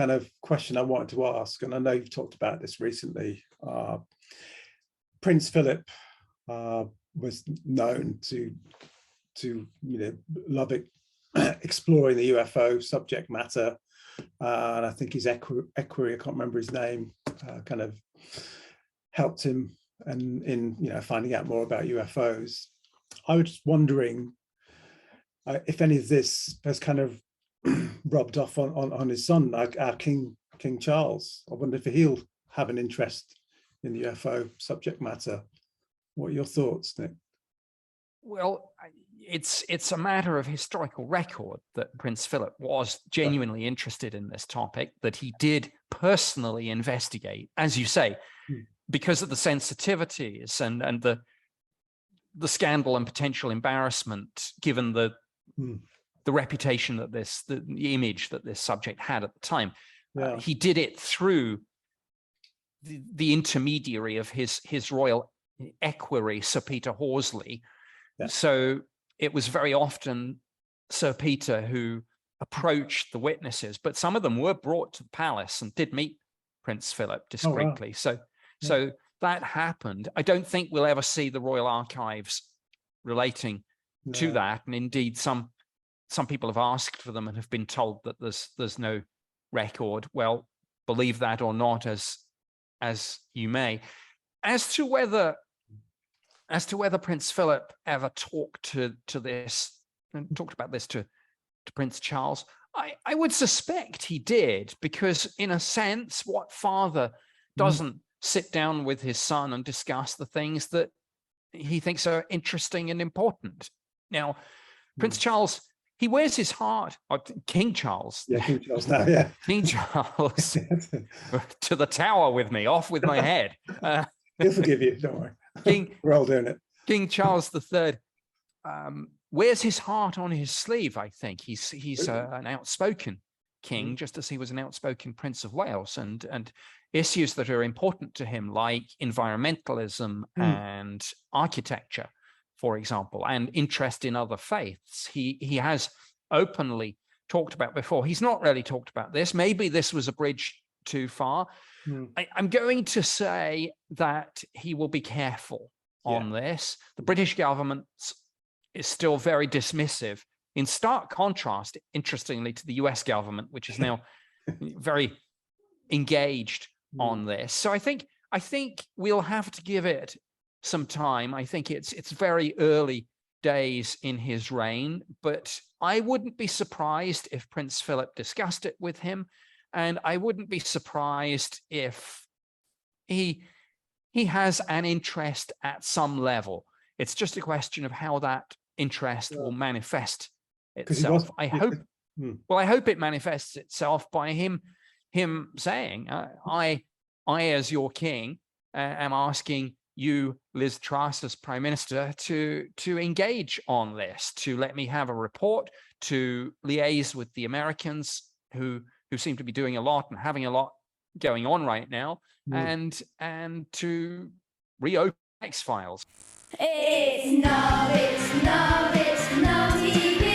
kind of question I wanted to ask, and I know you've talked about this recently. Prince Philip was known to love it, exploring the UFO subject matter, and I think his equerry, I can't remember his name, kind of helped him in finding out more about UFOs. I was just wondering if any of this has kind of rubbed off on his son, like our King Charles. I wonder if he'll have an interest in the UFO subject matter. What are your thoughts, Nick? Well, it's a matter of historical record that Prince Philip was genuinely interested in this topic, that he did personally investigate, as you say, because of the sensitivities and the scandal and potential embarrassment, given the reputation that the image that this subject had at the time. He did it through the intermediary of his royal equerry, Sir Peter Horsley. So it was very often Sir Peter who approached the witnesses, but some of them were brought to the palace and did meet Prince Philip discreetly. Oh, wow. So that happened. I don't think we'll ever see the Royal Archives relating to that. And indeed, some people have asked for them and have been told that there's no record. Well, believe that or not, as you may. As to whether Prince Philip ever talked about this to Prince Charles, I would suspect he did, because in a sense, what father doesn't sit down with his son and discuss the things that he thinks are interesting and important? Now, Prince Charles, he wears his heart, or King Charles. Yeah, King Charles now, yeah. King Charles, to the tower with me, off with my head. He'll forgive you, don't worry. We're all doing it. King Charles III wears his heart on his sleeve, I think. He's an outspoken king, just as he was an outspoken Prince of Wales, and issues that are important to him, like environmentalism and architecture, for example, and interest in other faiths, he has openly talked about before. He's not really talked about this. Maybe this was a bridge too far. I'm going to say that he will be careful on this. The British government is still very dismissive, in stark contrast, interestingly, to the US government, which is now very engaged on this. So I think we'll have to give it some time. I think it's very early days in his reign, but I wouldn't be surprised if Prince Philip discussed it with him, and I wouldn't be surprised if he has an interest at some level. It's just a question of how that interest will manifest itself. I hope it manifests itself by him saying, I as your king am asking you, Liz Truss, as Prime Minister, to engage on this, to let me have a report, to liaise with the Americans who seem to be doing a lot and having a lot going on right now, and to reopen X-Files. It's Nub TV.